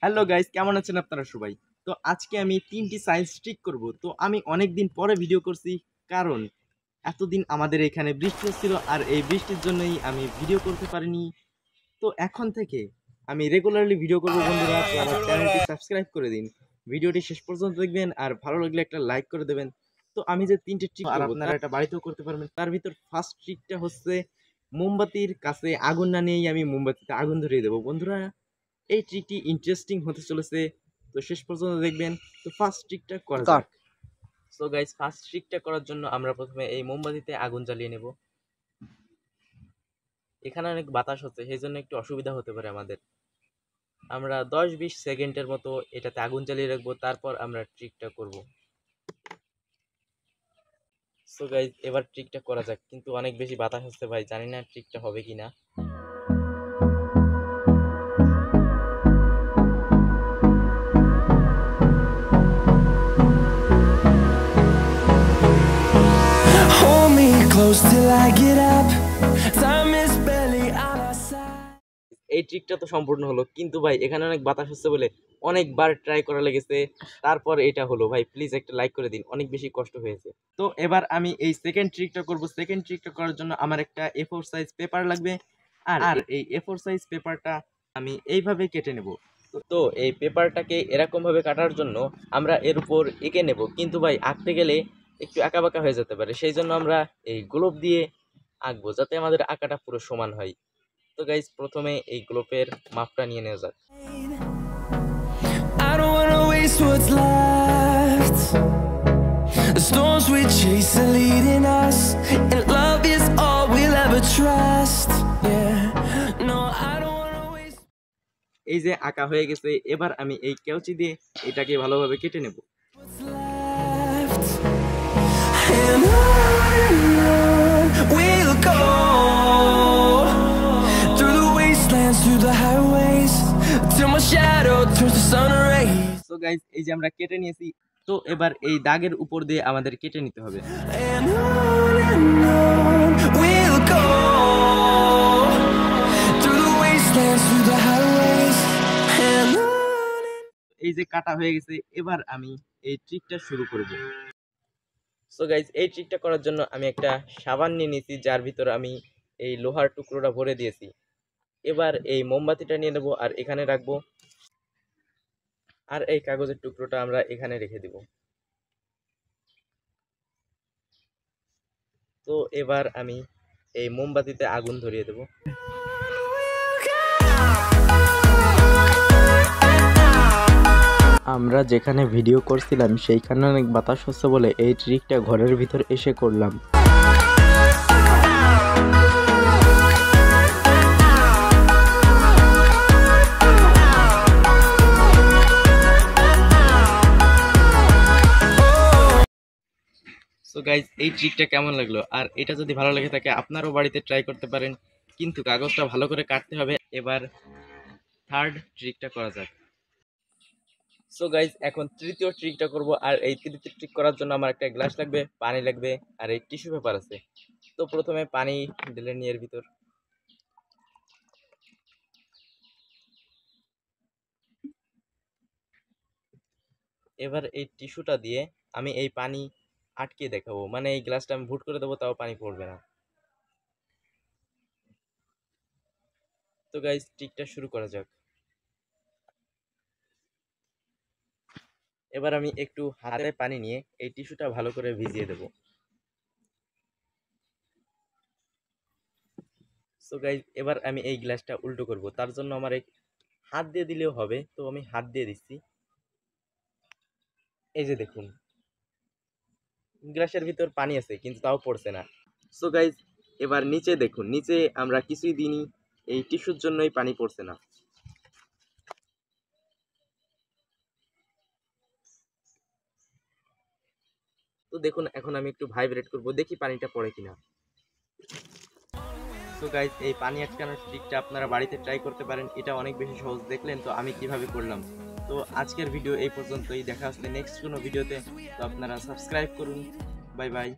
Hello guys, কেমন আছেন আপনারা সবাই? তো আজকে আমি 3টি সায়েন্স ট্রিক করব। তো আমি অনেক দিন পরে ভিডিও করছি, কারণ এতদিন আমাদের এখানে বৃষ্টি হচ্ছিল আর এই বৃষ্টির জন্যই আমি ভিডিও করতে পারিনি। তো এখন থেকে আমি রেগুলারলি ভিডিও করব বন্ধুরা। তো আমার চ্যানেলটি সাবস্ক্রাইব করে দিন, ভিডিওটি শেষ পর্যন্ত দেখবেন আর ভালো লাগলে একটা লাইক করে দেবেন। তো আমি যে 3টে ট্রিক আর আপনারা এটা বাড়িতেও করতে পারবেন। তার ভিতর ফার্স্ট ট্রিকটা হচ্ছে মোমবাতির কাছে আগুন না নিয়েই আমি মোমবাতিতে আগুন ধরিয়ে দেবো বন্ধুরা। এই ট্রিকটি ইন্টারেস্টিং হতে চলেছে, তো শেষ পর্যন্ত দেখবেন। তো ফার্স্ট ট্রিকটা করা যাক। সো গাইস, ফার্স্ট ট্রিকটা করার জন্য আমরা প্রথমে এই মোমবাতিতে আগুন জ্বালিয়ে নেব। এখানে অনেক বাতাস হচ্ছে, সেই জন্য একটু অসুবিধা হতে পারে আমাদের। আমরা 10-20 সেকেন্ডের মতো এটাতে আগুন জ্বালিয়ে রাখবো, তারপর আমরা ট্রিকটা করব। সো গাইস, এবার ট্রিকটা করা যাক, কিন্তু অনেক বেশি বাতাস হচ্ছে ভাই, জানি না ট্রিকটা হবে কিনা। Hold me close till I get up. Time is barely on our side. এই ট্রিকটা তো সম্পূর্ণ হলো, কিন্তু ভাই এখানে অনেক বাতাস হচ্ছে বলে অনেকবার ট্রাই করা লেগেছে, তারপর এটা হলো। ভাই প্লিজ একটা লাইক করে দিন, অনেক বেশি কষ্ট হয়েছে। তো এবার আমি এই সেকেন্ড ট্রিকটা করব। সেকেন্ড ট্রিকটা করার জন্য আমার একটা A4 সাইজ পেপার লাগবে, আর এই A4 সাইজ পেপারটা আমি এইভাবে কেটে নেব। তো এই পেপারটাকে এরকম ভাবে কাটার জন্য আমরা এর উপর এঁকে নেব, কিন্তু ভাই আঁকতে গেলে একটু আঁকাবাঁকা হয়ে যেতে পারে, সেই জন্য আমরা এই গ্লোব দিয়ে আঁকবো, যাতে আমাদের আঁকাটা পুরো সমান হয়। তো গাইজ, প্রথমে এই গ্লোপের মাপটা নিয়ে নেওয়া যাক। I don't wanna waste what's left. The storms we chase are leading us, and love is all we'll ever trust. Yeah, no, I don't wanna waste এই যে আঁকা হয়ে গেছে, এবার আমি এই কেউচি দিয়ে এটাকে ভালোভাবে কেটে নেব। what's left. And on we'll go, through the wastelands, through the highways, till my shadow turns to sun rays. So guys, এই যে আমরা কেটে নিয়েছি, তো এবার এই দাগের উপর দিয়ে আমাদের কেটে নিতে হবে। And on we'll go, through the wastelands, through the highways, and on. এই যে কাটা হয়ে গেছে, এবার আমি এই ট্রিকটা শুরু করব। সো গাইজ, এই ট্রিকটা করার জন্য আমি একটা সাবান নিয়ে নিয়েছি, যার ভিতর আমি এই লোহার টুকরোটা ভরে দিয়েছি। এবার এই মোমবাতিটা নিয়ে নেব আর এখানে রাখবো, আর এই কাগজের টুকরোটা আমরা এখানে রেখে দিব। তো এবার আমি এই মোমবাতিতে আগুন ধরিয়ে দেব। আমরা যেখানে ভিডিও করছিলাম সেইখানে অনেক বাতাস হচ্ছে বলে এই ট্রিকটা ঘরের ভিতর এসে করলাম। সো গাইজ, এই ট্রিকটা কেমন লাগলো? আর এটা যদি ভালো লেগে থাকে আপনারাও বাড়িতে ট্রাই করতে পারেন, কিন্তু কাগজটা ভালো করে কাটতে হবে। এবার থার্ড ট্রিকটা করা যাক। সো গাইজ, এখন তৃতীয় ট্রিকটা করব, আর এই তৃতীয় ট্রিক করার জন্য আমার একটা গ্লাস লাগবে, পানি লাগবে, আর এই টিস্যু পেপার আছে। তো প্রথমে পানি ঢেলে নিয়ে এর ভিতর। এবার এই টিস্যুটা দিয়ে আমি এই পানি আটকে দেখাবো, মানে এই গ্লাসটা আমি ভুট করে দেবো, তাও পানি পড়বে না। তো গাইজ, ট্রিকটা শুরু করা যাক। এবার আমি একটু হাতে পানি নিয়ে এই টিস্যুটা ভালো করে ভিজিয়ে দেব। সো গাইজ, এবার আমি এই গ্লাসটা উল্টো করব, তার জন্য আমার এক হাত দিয়ে দিলেও হবে, তো আমি হাত দিয়ে দিচ্ছি। এই যে দেখুন, গ্লাসের ভিতর পানি আছে কিন্তু তাও পড়ছে না। সো গাইজ, এবার নিচে দেখুন, নিচে আমরা কিছুই দিইনি, এই টিস্যুর জন্যই পানি পড়ছে না। তো দেখুন, এখন আমি একটু ভাইব্রেট করব, দেখি পানিটা পড়ে কিনা। তো গাইজ, এই পানি আটকানোর ট্রিকটা আপনারা বাড়িতে ট্রাই করতে পারেন, এটা অনেক বেশি সহজ। দেখলেন তো আমি কিভাবে করলাম। তো আজকের ভিডিও এই পর্যন্তই, দেখা হচ্ছে নেক্সট কোনো ভিডিওতে। তো আপনারা সাবস্ক্রাইব করুন। Bye bye.